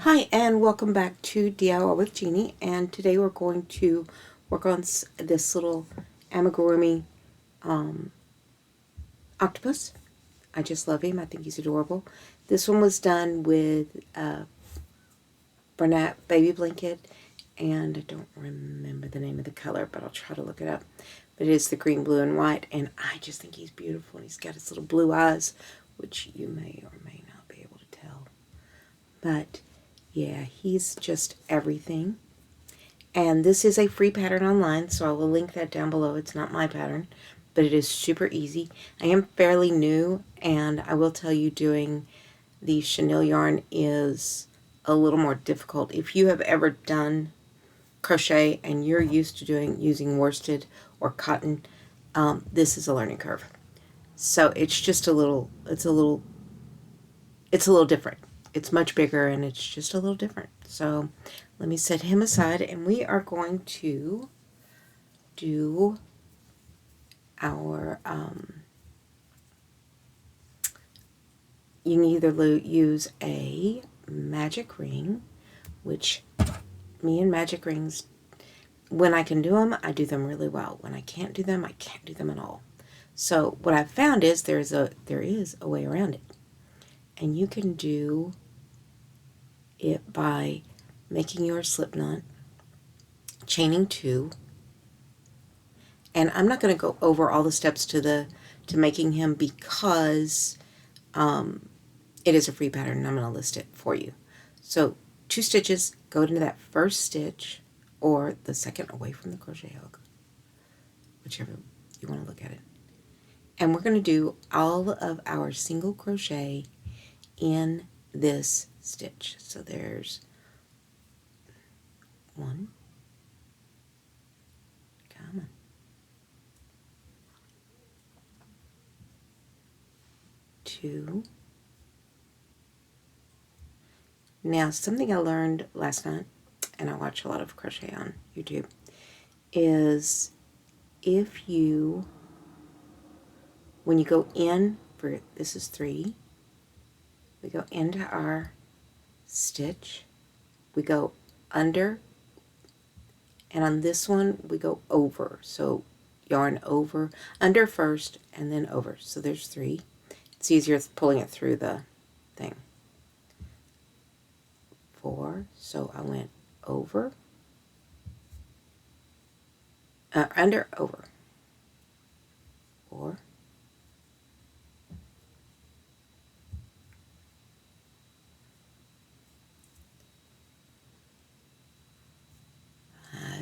Hi and welcome back to DIY with Jeannie, and today we're going to work on this little amigurumi octopus. I just love him. I think he's adorable. This one was done with Bernat baby blanket, and I don't remember the name of the color, but I'll try to look it up. But it is the green, blue, and white, and I just think he's beautiful. And he's got his little blue eyes, which you may or may not be able to tell. But yeah, he's just everything. And this is a free pattern online, so I will link that down below. It's not my pattern, but it is super easy. I am fairly new, and I will tell you doing the chenille yarn is a little more difficult. If you have ever done crochet and you're used to using worsted or cotton, this is a learning curve. So it's just it's a little different. It's much bigger and it's just a little different. So let me set him aside, and we are going to do our, you can either use a magic ring, which me and magic rings, when I can do them, I do them really well. When I can't do them, I can't do them at all. So what I've found is there is a way around it. And you can do it by making your slip knot, chaining 2, and I'm not going to go over all the steps to making him because it is a free pattern and I'm going to list it for you. So 2 stitches, go into that first stitch or the second away from the crochet hook, whichever you want to look at it. And we're going to do all of our single crochet in this stitch. So there's 1, come on, 2. Now, something I learned last night, and I watch a lot of crochet on YouTube, is when you go in for, this is 3, we go into our stitch, we go under, and on this one we go over. So yarn over, under first, and then over. So there's 3. It's easier pulling it through the thing. 4, so I went over, under, over. 4,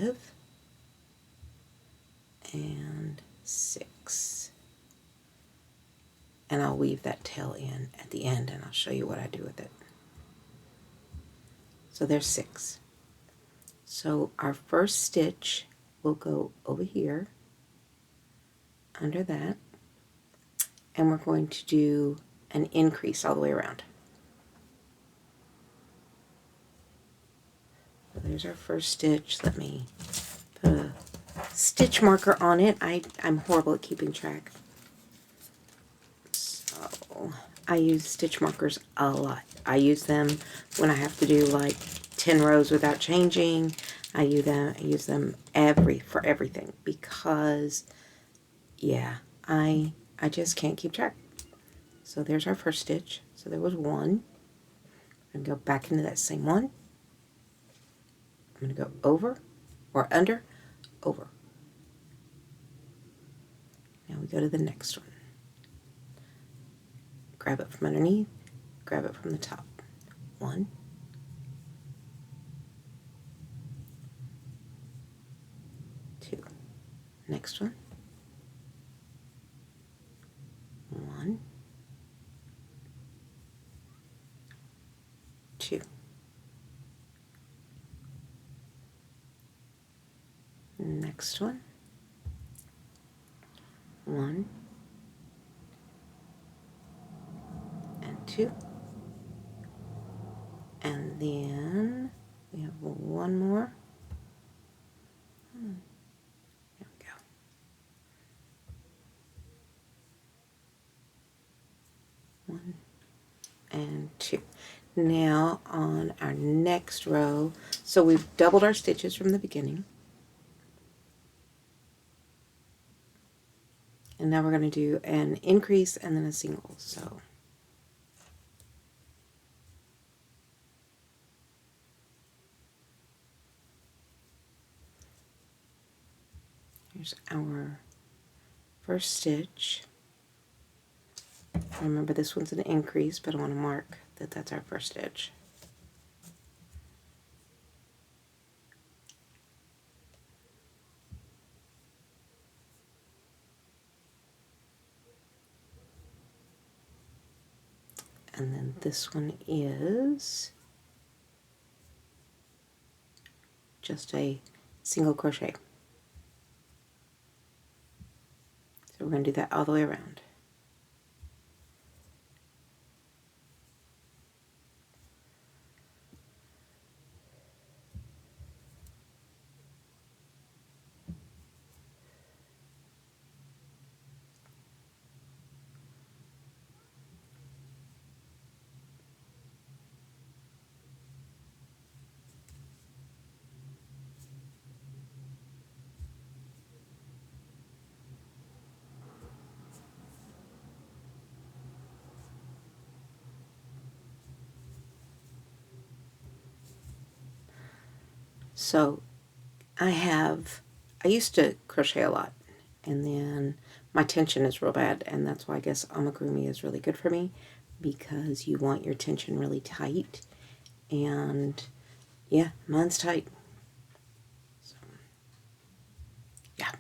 5, and 6. And I'll weave that tail in at the end, and I'll show you what I do with it. So there's 6. So our first stitch will go over here, under that, and we're going to do an increase all the way around. So there's our first stitch. Let me put a stitch marker on it. I'm horrible at keeping track. So I use stitch markers a lot. I use them when I have to do like 10 rows without changing. I use them for everything because, yeah, I just can't keep track. So there's our first stitch. So there was 1. I'm going to go back into that same one. I'm going to go over or under, over. Now we go to the next one. Grab it from underneath, grab it from the top. 1, 2. Next one. 1, 2. Next one. 1 and 2. And then we have 1 more. There we go. 1 and 2. Now on our next row, so we've doubled our stitches from the beginning. And now we're going to do an increase and then a single. So here's our first stitch. Remember, this one's an increase, but I want to mark that that's our first stitch. And then this one is just a single crochet. So we're going to do that all the way around. So I used to crochet a lot, and then my tension is real bad, and that's why I guess amigurumi is really good for me, because you want your tension really tight, and yeah, mine's tight. So, yeah.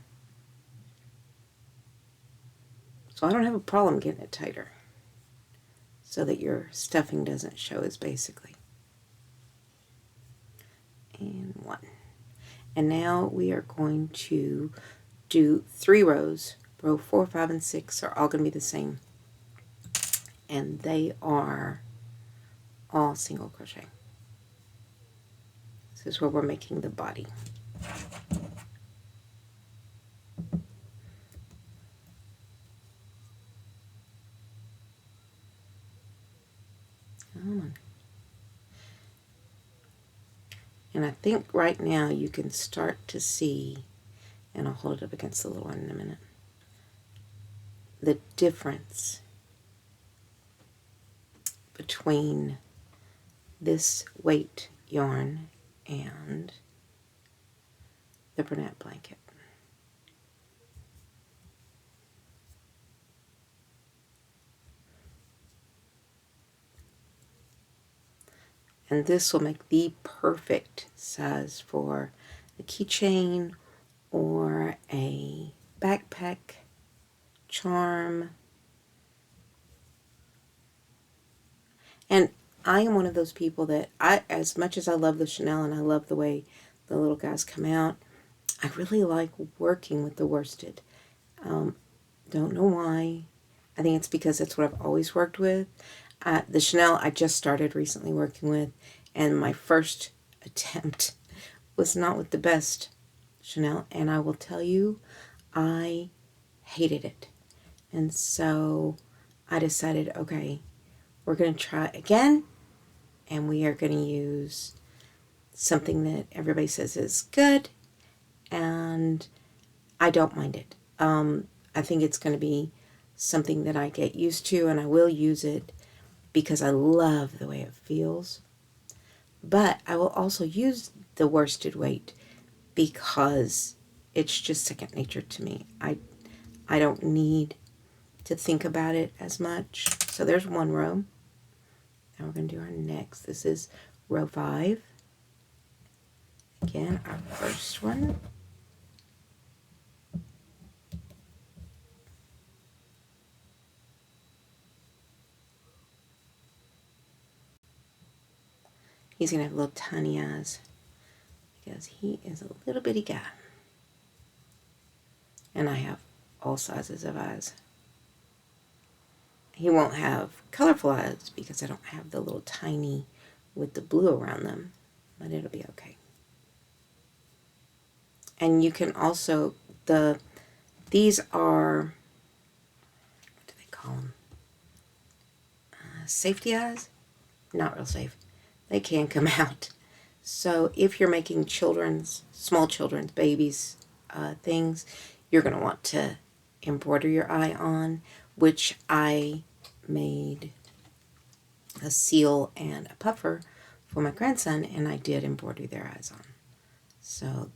So I don't have a problem getting it tighter so that your stuffing doesn't show as basically. And 1. And now we are going to do 3 rows. Row 4, 5, and 6 are all going to be the same. And they are all single crochet. This is where we're making the body. Come on. And I think right now you can start to see, and I'll hold it up against the little one in a minute, the difference between this weight yarn and the brunette blanket. And this will make the perfect size for a keychain or a backpack, charm. And I am one of those people that as much as I love the Chanel and I love the way the little guys come out, I really like working with the worsted. Don't know why. I think it's because that's what I've always worked with. The Chanel I just started recently working with, and my first attempt was not with the best Chanel, and I will tell you, I hated it. And so I decided, okay, we're going to try again, and we are going to use something that everybody says is good, and I don't mind it. I think it's going to be something that I get used to, and I will use it because I love the way it feels. But I will also use the worsted weight because it's just second nature to me. I don't need to think about it as much. So there's 1 row. Now we're going to do our next. This is row 5. Again, our first one. He's going to have little tiny eyes because he is a little bitty guy. And I have all sizes of eyes. He won't have colorful eyes because I don't have the little tiny with the blue around them, but it'll be okay. And you can also, these are, what do they call them? Safety eyes. not real safe. They can come out. So if you're making small children's, babies, things, you're going to want to embroider your eye on, which I made a seal and a puffer for my grandson, and I did embroider their eyes on. So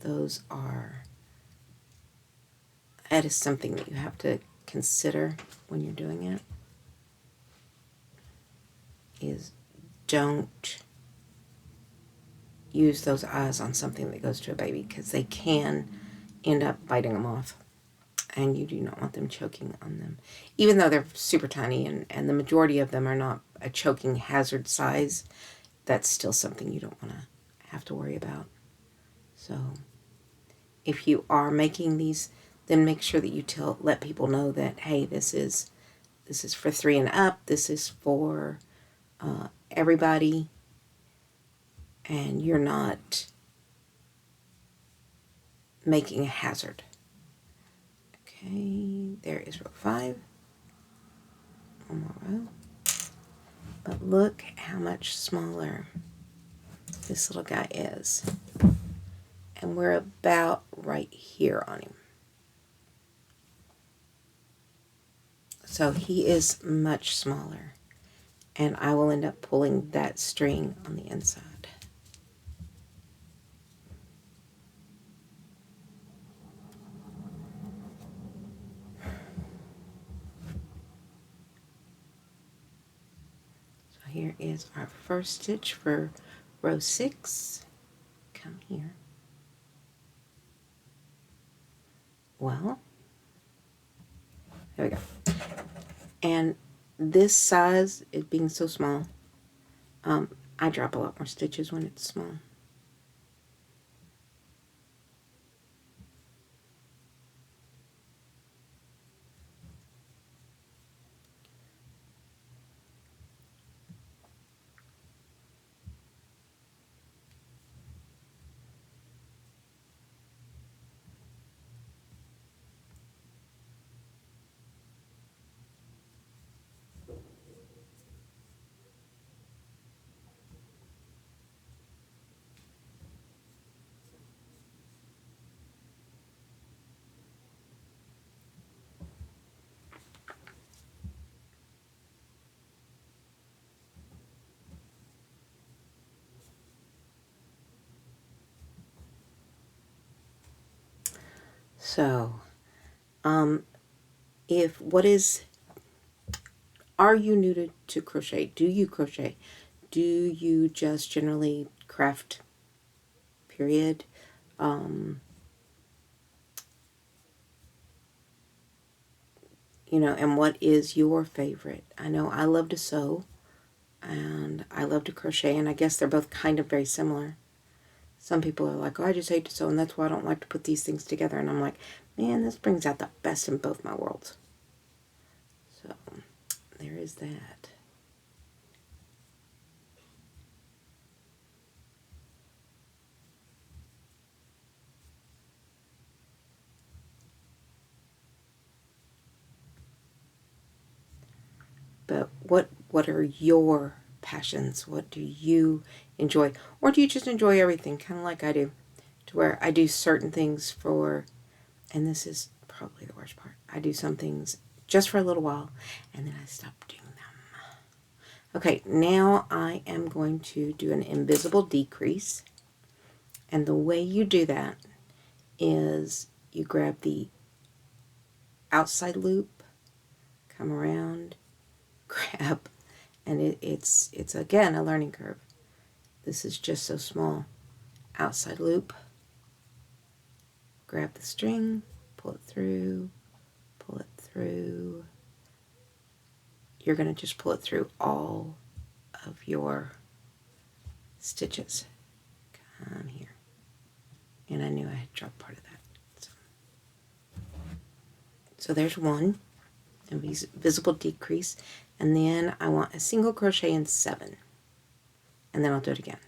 that is something that you have to consider when you're doing it, is don't use those eyes on something that goes to a baby, because they can end up biting them off, and you do not want them choking on them. Even though they're super tiny and the majority of them are not a choking hazard size, that's still something you don't want to have to worry about. So if you are making these, then make sure that you let people know that, hey, this is for 3 and up. This is for everybody, and you're not making a hazard. Okay, there is row 5. One more row. But look how much smaller this little guy is. And we're about right here on him. So he is much smaller. And I will end up pulling that string on the inside. So here is our first stitch for row 6. Come here. Well, there we go. And this size, it being so small, I drop a lot more stitches when it's small. So, are you new to crochet? Do you crochet? Do you just generally craft, period? And what is your favorite? I know I love to sew, and I love to crochet, and I guess they're both kind of very similar. Some people are like, oh, I just hate to sew, and that's why I don't like to put these things together. And I'm like, man, this brings out the best in both my worlds. So there is that. But what are your passions? What do you enjoy? Or do you just enjoy everything, kind of like I do? To where I do certain things and this is probably the worst part, I do some things just for a little while, and then I stop doing them. Okay, now I am going to do an invisible decrease. And the way you do that is you grab the outside loop, come around, grab, and it's again a learning curve. This is just so small. Outside loop, grab the string, pull it through, pull it through. You're going to just pull it through all of your stitches. Come here. And I knew I had dropped part of that. So there's one, invisible decrease, and then I want a single crochet in 7, and then I'll do it again.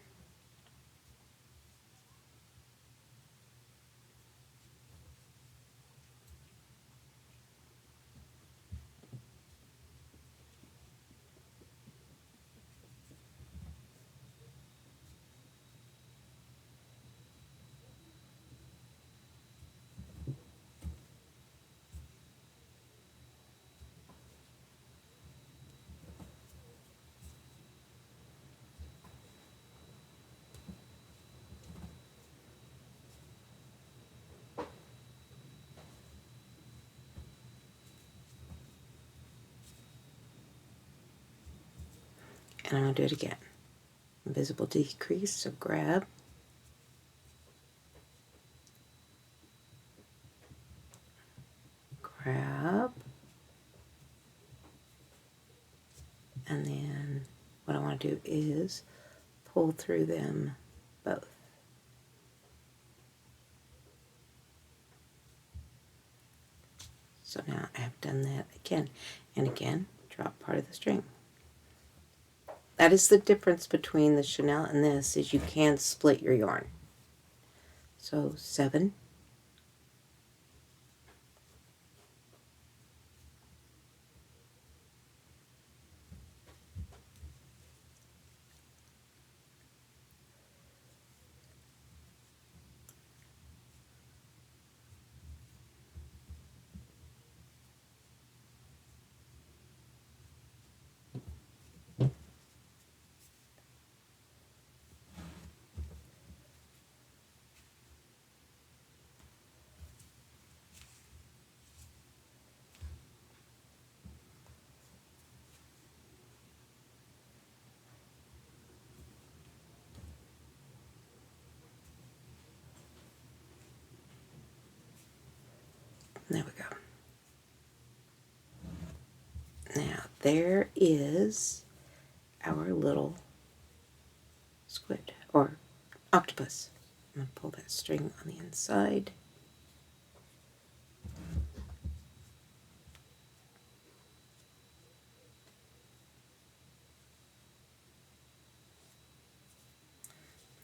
And I'm going to do it again. Invisible decrease, so grab, grab, and then what I want to do is pull through them both. So now I have done that again and again, drop part of the string. That is the difference between the chenille and this, is you can split your yarn. So 7, there we go. Now there is our little squid or octopus. I'm going to pull that string on the inside.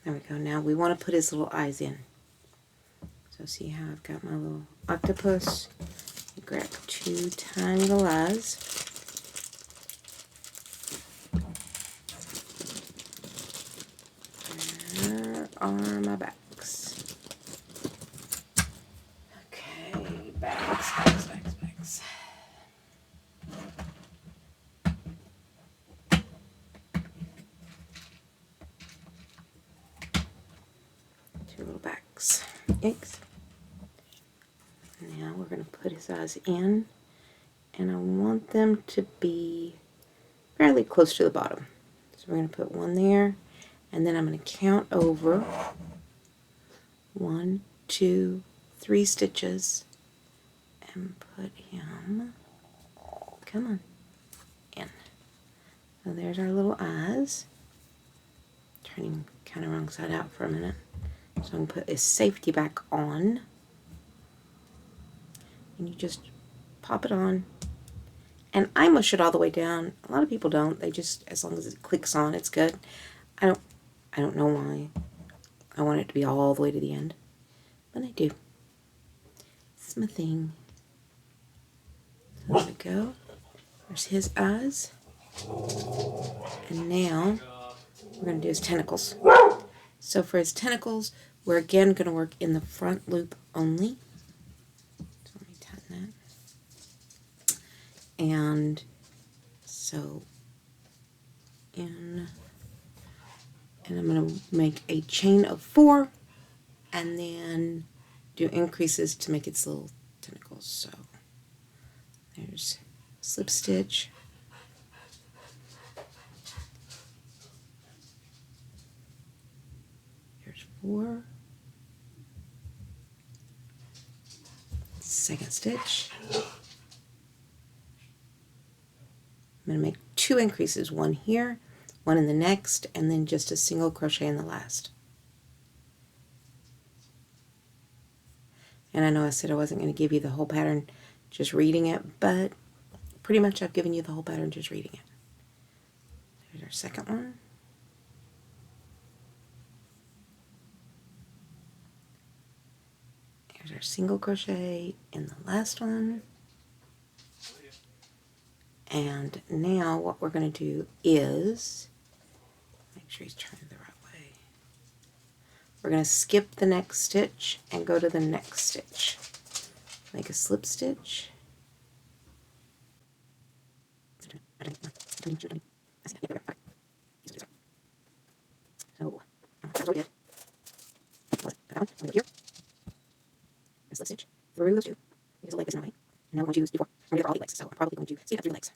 There we go. Now we want to put his little eyes in. So see how I've got my little octopus. Grab 2 tiny little eyes. Where are my backs? Okay, backs. 2 little backs. Yikes. Now we're going to put his eyes in, and I want them to be fairly close to the bottom. So we're going to put 1 there, and then I'm going to count over 1, 2, 3 stitches and put him, come on, in. So there's our little eyes. Turning kind of wrong side out for a minute. So I'm going to put his safety back on. And you just pop it on. And I mush it all the way down. A lot of people don't. They just, as long as it clicks on, it's good. I don't know why. I want it to be all the way to the end. But I do. It's my thing. So there we go. There's his eyes. And now we're going to do his tentacles. So for his tentacles, we're again going to work in the front loop only. So let me tighten that. And so in, and I'm going to make a chain of 4 and then do increases to make its little tentacles. So there's slip stitch. There's 4. Second stitch. I'm going to make 2 increases, 1 here, 1 in the next, and then just a single crochet in the last. And I know I said I wasn't going to give you the whole pattern just reading it, but pretty much I've given you the whole pattern just reading it. There's our second one. Here's our single crochet in the last one. And now what we're going to do is, make sure he's turning the right way. We're going to skip the next stitch and go to the next stitch. Make a slip stitch. So, that's what we did. Here. A slip stitch through those 2. Because the leg is not right. And now we're going to use D4. We're going to get all 8 legs, so I'm probably going to speed up 3 legs.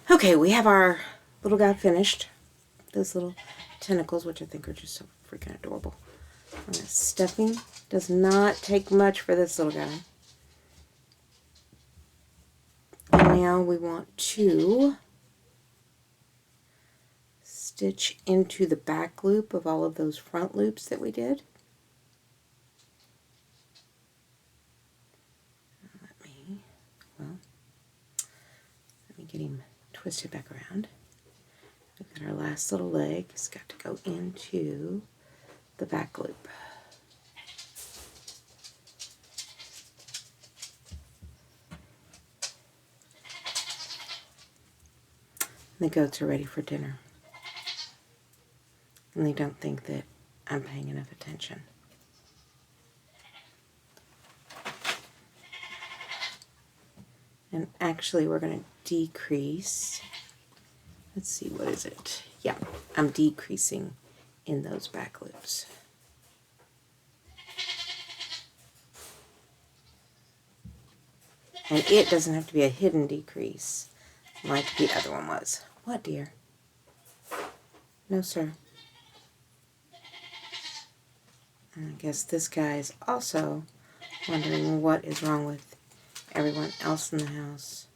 Okay, we have our little guy finished. Those little tentacles, which I think are just so freaking adorable. Stuffing does not take much for this little guy. And now we want to stitch into the back loop of all of those front loops that we did. Let me get him twisted back around. We've got our last little leg. It's got to go into the back loop. The goats are ready for dinner. And they don't think that I'm paying enough attention. And actually we're going to decrease. Let's see, what is it? Yeah, I'm decreasing in those back loops. And it doesn't have to be a hidden decrease like the other one was. What, dear? No, sir. And I guess this guy is also wondering what is wrong with everyone else in the house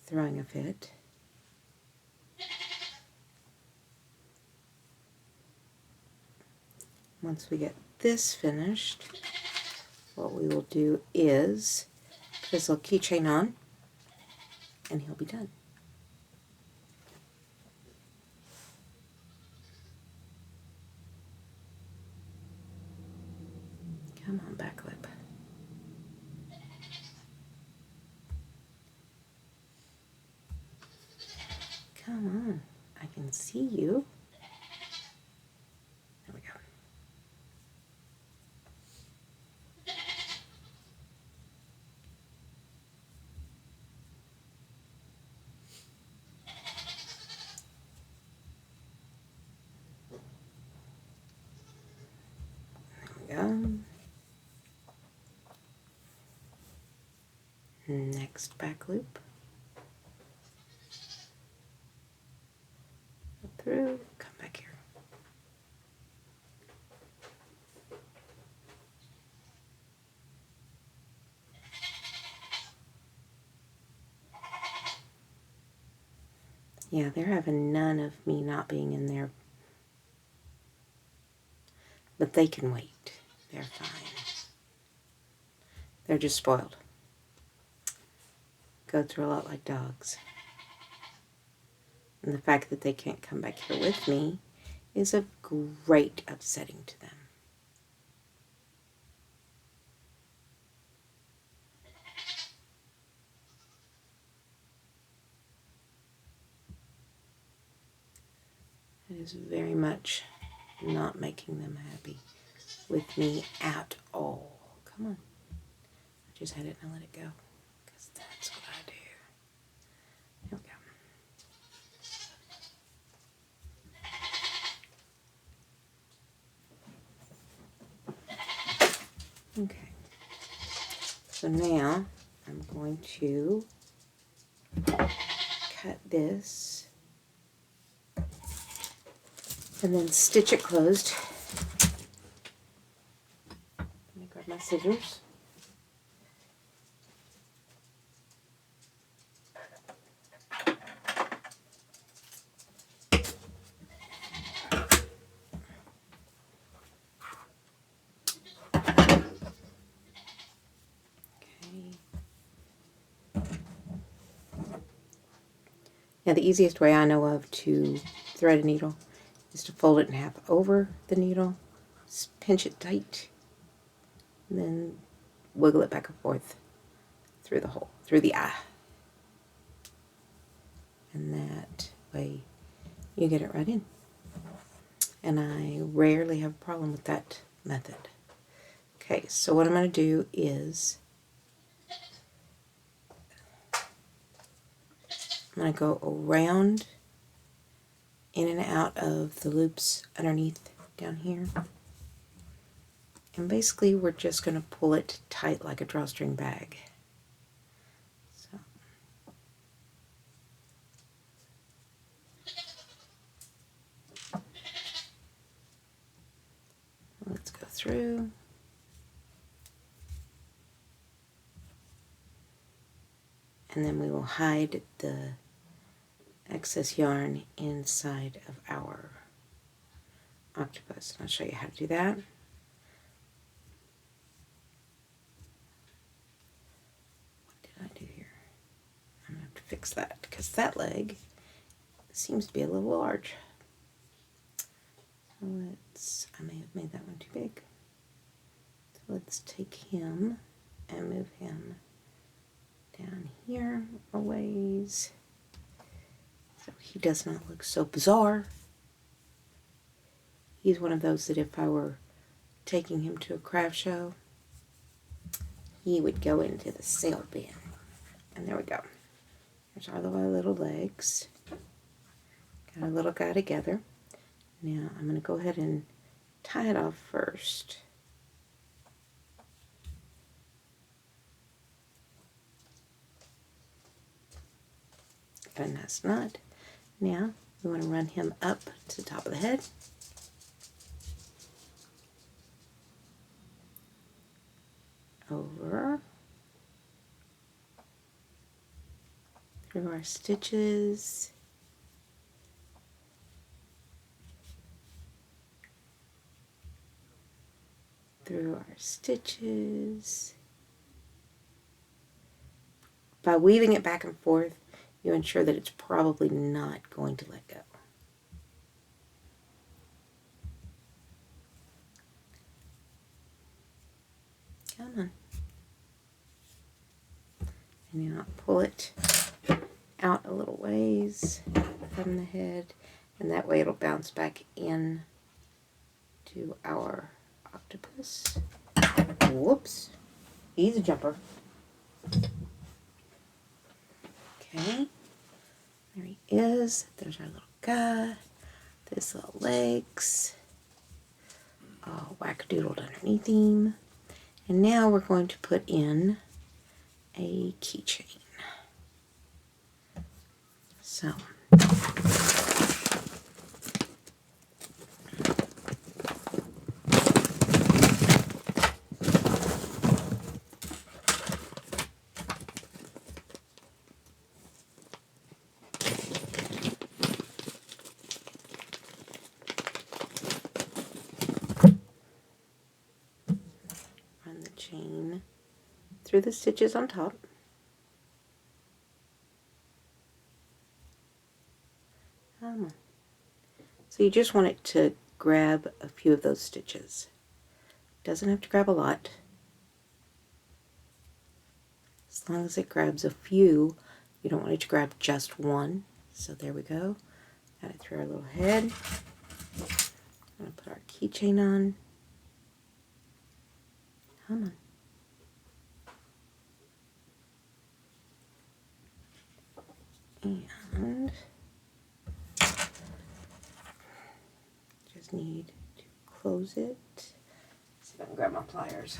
throwing a fit. Once we get this finished, what we will do is put his little keychain on, and he'll be done. Come on, back lip. Come on, I can see you. There we go. Next back loop. Go through, come back here. Yeah, they're having none of me not being in there. But they can wait. They're fine. They're just spoiled. Goats are a lot like dogs. And the fact that they can't come back here with me is a great upsetting to them. It is very much not making them happy with me at all. Come on. I just had it and I let it go. Because that's what I do. Here we go. Okay. So now I'm going to cut this and then stitch it closed. Let me grab my scissors. Now the easiest way I know of to thread a needle is to fold it in half over the needle, pinch it tight, and then wiggle it back and forth through the hole, through the eye. And that way you get it right in. And I rarely have a problem with that method. Okay, so what I'm going to do is I'm going to go around in and out of the loops underneath down here. And basically we're just going to pull it tight like a drawstring bag. So through. And then we will hide the excess yarn inside of our octopus. And I'll show you how to do that. What did I do here? I'm going to have to fix that because that leg seems to be a little large. So I may have made that one too big. So let's take him and move him down here a ways so he does not look so bizarre. He's one of those that if I were taking him to a craft show, he would go into the sale bin. And there we go. There's all of our little legs. Got our little guy together. Now I'm going to go ahead and tie it off first. And that's not. Now we want to run him up to the top of the head. Over. Through our stitches. Through our stitches. By weaving it back and forth, you ensure that it's probably not going to let go. Come on. And now pull it out a little ways from the head, and that way it'll bounce back in to our octopus. Whoops. He's a jumper. Okay, there he is. There's our little guy. His little legs. All wackadoodled underneath him. And now we're going to put in a keychain. So, run the chain through the stitches on top. So you just want it to grab a few of those stitches. Doesn't have to grab a lot. As long as it grabs a few, you don't want it to grab just one. So there we go. Got it through our little head. I'm going to put our keychain on. Come on. And just need to close it. Let's see if I can grab my pliers.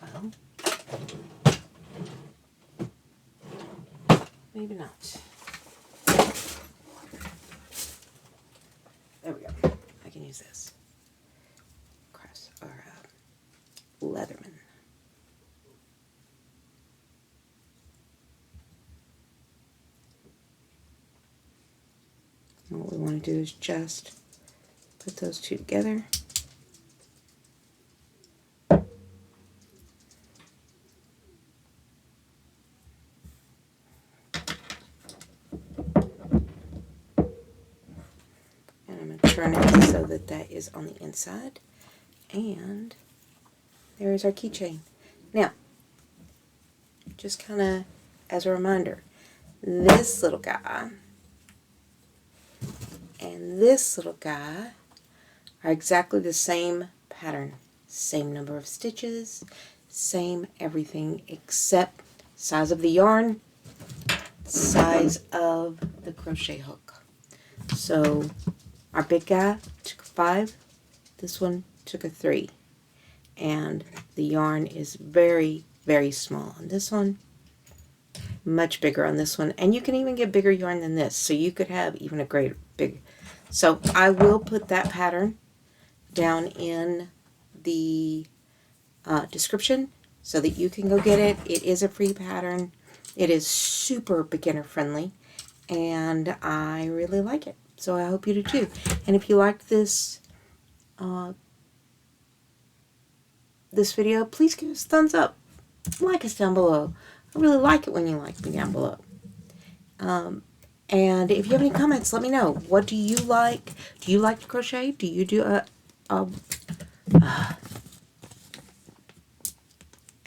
Well, maybe not. There we go. I can use this. Leatherman. And what we want to do is just put those two together. And I'm going to turn it so that that is on the inside. And there is our keychain. Now, just kind of as a reminder, this little guy and this little guy are exactly the same pattern. Same number of stitches, same everything except size of the yarn, size of the crochet hook. So our big guy took a 5, this one took a 3. and the yarn is very, very small on this one, much bigger on this one, and you can even get bigger yarn than this, so you could have even a great big. So I will put that pattern down in the description so that you can go get it. It is a free pattern. It is super beginner friendly, and I really like it, so I hope you do too. And if you liked this this video, please give us a thumbs up, like us down below. I really like it when you like me down below. And if you have any comments, let me know. What do you like? Do you like to crochet? Do you do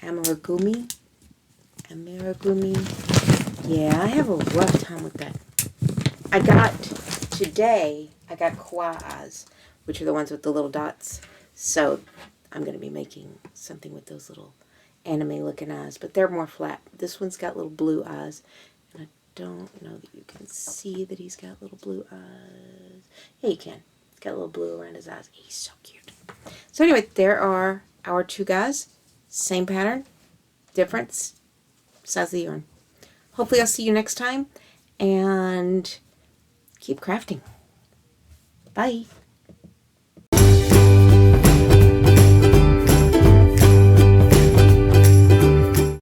amigurumi? Yeah, I have a rough time with that. Today I got kawaii eyes, which are the ones with the little dots. So I'm going to be making something with those little anime looking eyes, but they're more flat. This one's got little blue eyes, and I don't know that you can see that he's got little blue eyes. Yeah, you can. He's got a little blue around his eyes. He's so cute. So anyway, there are our two guys. Same pattern, difference, size of the yarn. Hopefully I'll see you next time, and keep crafting. Bye.